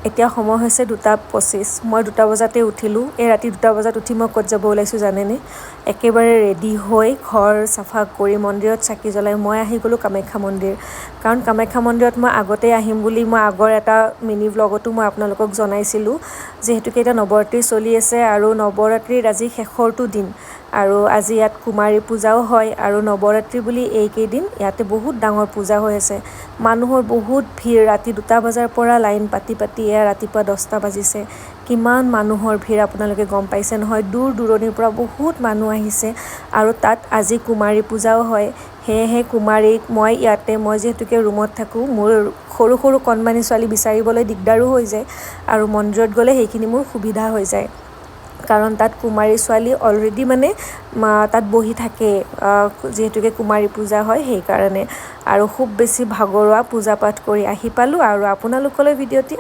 এতিয়া সময় হৈছে 2:25 মই 2টা বজাতে উঠিলোঁ এই ৰাতি 2টা বজাত উঠি মই ক'ত যাব ওলাইছোঁ জানেনে একেবাৰে ৰেডি হৈ ঘৰ চাফা কৰি মন্দিৰত চাকি জ্বলাই মই আহি গ'লোঁ কামাখ্যা মন্দিৰ কাৰণ কামাখ্যা মন্দিৰত মই আগতে আহিম বুলি মই আগৰ এটা মিনি ব্লগতো মই আপোনালোকক জনাইছিলোঁ যিহেতুকে এতিয়া নৱৰাত্ৰি চলি আছে আৰু নৱৰাত্ৰিৰ আজি শেষৰটো দিন আৰু আজি ইয়াত কুমাৰী পূজাও হয় আৰু নৱৰাত্ৰি বুলি এইকেইদিন ইয়াতে বহুত ডাঙৰ পূজা হৈ আছে মানুহৰ বহুত ভিৰ ৰাতি 2টা বজাৰ পৰা লাইন পাতি এয়া ৰাতিপুৱা 10টা বাজিছে কিমান মানুহৰ ভিৰ আপোনালোকে গম পাইছে নহয় দূৰ দূৰণিৰ পৰা বহুত মানুহ আহিছে আৰু তাত আজি কুমাৰী পূজাও হয় সেয়েহে কুমাৰীক মই যিহেতুকে ৰুমত থাকোঁ মোৰ সৰু সৰু কণমানি ছোৱালী বিচাৰিবলৈ দিগদাৰো হৈ যায় আৰু মন্দিৰত গ'লে সেইখিনি মোৰ সুবিধা হৈ যায় কাৰণ তাত কুমাৰী ছোৱালী অলৰেডি মানে তাত বহি থাকে যিহেতুকে কুমাৰী পূজা হয় সেইকাৰণে আৰু খুব বেছি ভাগৰুৱা পূজা পাঠ কৰি আহি পালোঁ আৰু আপোনালোকলৈ ভিডিঅ'টি